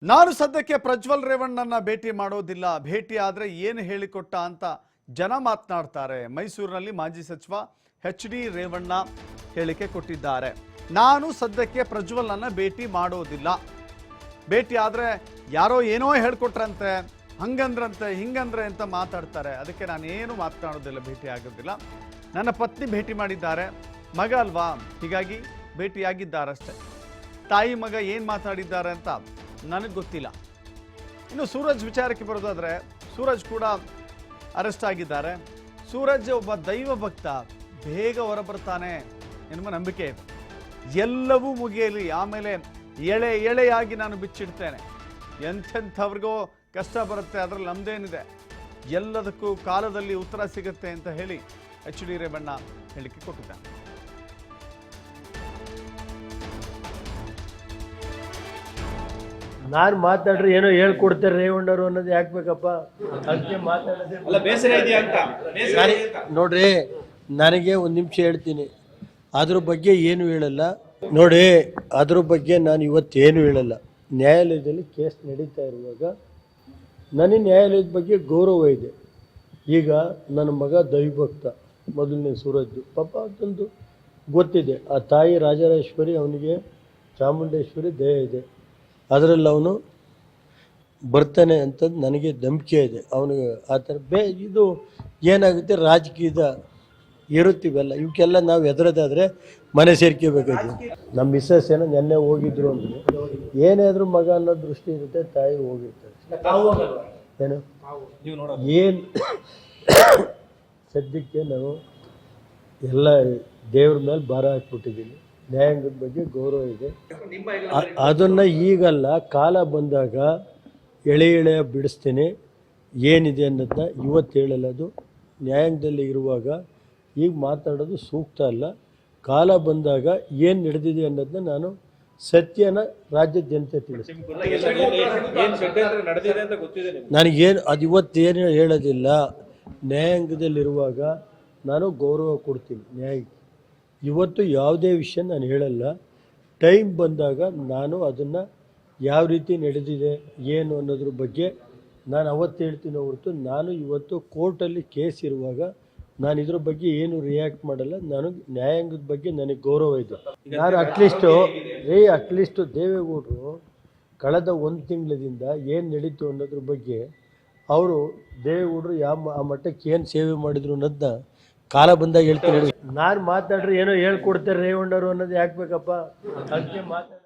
ನಾನು ಸದ್ಯಕ್ಕೆ ಪ್ರಜ್ವಲ್ ರೇವಣ್ಣನ ಭೇಟಿ ಮಾಡೋದಿಲ್ಲ. ಭೇಟಿ ಆದ್ರೆ ಏನು ಹೇಳಿಕೊಟ್ಟ ಅಂತ ಜನ ಮಾತನಾಡ್ತಾರೆ. ಮೈಸೂರಿನಲ್ಲಿ ಮಾಜಿ ಸಚಿವ ಎಚ್.ಡಿ. ರೇವಣ್ಣ ಹೇಳಿಕೆ ಕೊಟ್ಟಿದ್ದಾರೆ. ನಾನು ಸದ್ಯಕ್ಕೆ ಪ್ರಜ್ವಲ್ನನ್ನ ಭೇಟಿ ಮಾಡೋದಿಲ್ಲ. ಭೇಟಿ ಆದ್ರೆ ಯಾರೋ ಏನೋ ಹೇಳ್ಕೊಟ್ರಂತೆ, ಹಂಗಂದ್ರಂತೆ, ಹಿಂಗಂದ್ರೆ ಅಂತ ಮಾತಾಡ್ತಾರೆ. ಅದಕ್ಕೆ ನಾನೇನು ಮಾತನಾಡೋದಿಲ್ಲ, ಭೇಟಿ ಆಗೋದಿಲ್ಲ. ನನ್ನ ಪತ್ನಿ ಭೇಟಿ ಮಾಡಿದ್ದಾರೆ, ಮಗ ಅಲ್ವಾ, ಹೀಗಾಗಿ ಭೇಟಿಯಾಗಿದ್ದಾರಷ್ಟೇ. ತಾಯಿ ಮಗ ಏನು ಮಾತಾಡಿದ್ದಾರೆ ಅಂತ ನನಗೆ ಗೊತ್ತಿಲ್ಲ. ಇನ್ನು ಸೂರಜ್ ವಿಚಾರಕ್ಕೆ ಬರೋದಾದ್ರೆ, ಸೂರಜ್ ಕೂಡ ಅರೆಸ್ಟ್ ಆಗಿದ್ದಾರೆ. ಸೂರಜ್ ಒಬ್ಬ ದೈವ ಭಕ್ತ, ಬೇಗ ಹೊರಬರ್ತಾನೆ ಎನ್ನುವ ನಂಬಿಕೆ ಇದೆ. ಎಲ್ಲವೂ ಮುಗಿಯಲಿ, ಆಮೇಲೆ ಎಳೆ ಎಳೆಯಾಗಿ ನಾನು ಬಿಚ್ಚಿಡ್ತೇನೆ. ಎಂಥೆಂಥವ್ರಿಗೋ ಕಷ್ಟ ಬರುತ್ತೆ, ಅದರಲ್ಲಿ ನಮ್ದೇನಿದೆ, ಎಲ್ಲದಕ್ಕೂ ಕಾಲದಲ್ಲಿ ಉತ್ತರ ಸಿಗುತ್ತೆ ಅಂತ ಹೇಳಿ ಎಚ್.ಡಿ. ರೇವಣ್ಣ ಹೇಳಿಕೆ ಕೊಟ್ಟಿದ್ದಾನೆ. ನಾನು ಮಾತಾಡ್ರೆ ಏನೋ ಹೇಳ್ಕೊಡ್ತಾರೆ ರೇವಣ್ಣರು ಅನ್ನೋದು ಯಾಕೆ ಬೇಕಪ್ಪ? ಅದಕ್ಕೆ ಮಾತಾಡೋದೇ ನೋಡ್ರಿ, ನನಗೆ ಒಂದು ನಿಮಿಷ ಹೇಳ್ತೀನಿ, ಅದ್ರ ಬಗ್ಗೆ ಏನು ಹೇಳಲ್ಲ. ನೋಡಿ, ಅದ್ರ ಬಗ್ಗೆ ನಾನು ಇವತ್ತೇನು ಹೇಳಲ್ಲ. ನ್ಯಾಯಾಲಯದಲ್ಲಿ ಕೇಸ್ ನಡೀತಾ ಇರುವಾಗ ನನಗೆ ನ್ಯಾಯಾಲಯದ ಬಗ್ಗೆ ಗೌರವ ಇದೆ. ಈಗ ನನ್ನ ಮಗ ದೈವಭಕ್ತ, ಮೊದಲನೇ ಸೂರಜ್ ಪಾಪ ಅದೊಂದು ಗೊತ್ತಿದೆ. ಆ ತಾಯಿ ರಾಜರಾಜೇಶ್ವರಿ, ಅವನಿಗೆ ಚಾಮುಂಡೇಶ್ವರಿ ದಯ ಇದೆ, ಅದರಲ್ಲಿ ಅವನು ಬರ್ತಾನೆ ಅಂತ ನನಗೆ ನಂಬಿಕೆ ಇದೆ. ಅವನಿಗೆ ಆ ಥರ ಇದು ಏನಾಗುತ್ತೆ, ರಾಜಕೀಯದ ಇರುತ್ತೀವಲ್ಲ, ಇವಕ್ಕೆಲ್ಲ ನಾವು ಎದುರದಾದರೆ ಮನೆ ಸೇರ್ಕೋಬೇಕಾಯ್ತು. ನಮ್ಮ ಮಿಸ್ಸಸ್ ಏನೋ ನೆನ್ನೆ ಹೋಗಿದ್ರು ಅಂದರೆ ಏನಾದರೂ ಮಗ ಅನ್ನೋ ದೃಷ್ಟಿ ಇರುತ್ತೆ, ತಾಯಿ ಹೋಗಿರ್ತಾರೆ. ಏನು ಸದ್ಯಕ್ಕೆ ನಾವು ಎಲ್ಲ ದೇವ್ರ ಮೇಲೆ ಭಾರ ಹಾಕ್ಬಿಟ್ಟಿದ್ದೀನಿ. ನ್ಯಾಯಾಂಗದ ಬಗ್ಗೆ ಗೌರವ ಇದೆ. ಅದನ್ನು ಈಗಲ್ಲ, ಕಾಲ ಬಂದಾಗ ಎಳೆಯ ಬಿಡಿಸ್ತೀನಿ. ಏನಿದೆ ಅನ್ನೋದನ್ನ ಇವತ್ತು ಹೇಳಲ್ಲ. ಅದು ನ್ಯಾಯಾಂಗದಲ್ಲಿ ಇರುವಾಗ ಈಗ ಮಾತಾಡೋದು ಸೂಕ್ತ ಅಲ್ಲ. ಕಾಲ ಬಂದಾಗ ಏನು ನಡೆದಿದೆ ಅನ್ನೋದನ್ನ ನಾನು ಸತ್ಯನ ರಾಜ್ಯದ ಜನತೆ ತಿಳಿಸ್ತೀನಿ. ನನಗೇನು ಅದು ಇವತ್ತೇನು ಹೇಳೋದಿಲ್ಲ. ನ್ಯಾಯಾಂಗದಲ್ಲಿರುವಾಗ ನಾನು ಗೌರವ ಕೊಡ್ತೀನಿ ನ್ಯಾಯಕ್ಕೆ. ಇವತ್ತು ಯಾವುದೇ ವಿಷಯ ನಾನು ಹೇಳಲ್ಲ. ಟೈಮ್ ಬಂದಾಗ ನಾನು ಅದನ್ನು ಯಾವ ರೀತಿ ನಡೆದಿದೆ ಏನು ಅನ್ನೋದ್ರ ಬಗ್ಗೆ ನಾನು ಅವತ್ತು ಹೇಳ್ತೀನಿ ಹೊರತು, ನಾನು ಇವತ್ತು ಕೋರ್ಟಲ್ಲಿ ಕೇಸ್ ಇರುವಾಗ ನಾನು ಇದ್ರ ಬಗ್ಗೆ ಏನು ರಿಯಾಕ್ಟ್ ಮಾಡಲ್ಲ. ನಾನು ನ್ಯಾಯಾಂಗದ ಬಗ್ಗೆ ನನಗೆ ಗೌರವ ಇದೆ. ನಾನು ಅಟ್ಲೀಸ್ಟು ದೇವೇಗೌಡರು ಕಳೆದ 1 ತಿಂಗಳಿಂದ ಏನು ನಡೀತು ಅನ್ನೋದ್ರ ಬಗ್ಗೆ ಅವರು ದೇವೇಗೌಡರು ಆ ಮಟ್ಟಕ್ಕೆ ಏನು ಸೇವೆ ಮಾಡಿದ್ರು ಅನ್ನೋದನ್ನ ಕಾಲ ಬಂದಾಗ ಹೇಳ್ತೀನಿ. ನಾನು ಮಾತಾಡ್ರೆ ಏನೋ ಹೇಳ್ಕೊಡ್ತಾರೆ ರೇವಣ್ಣರು ಅನ್ನೋದು ಯಾಕೆ ಬೇಕಪ್ಪ? ಅದಕ್ಕೆ ಮಾತಾಡ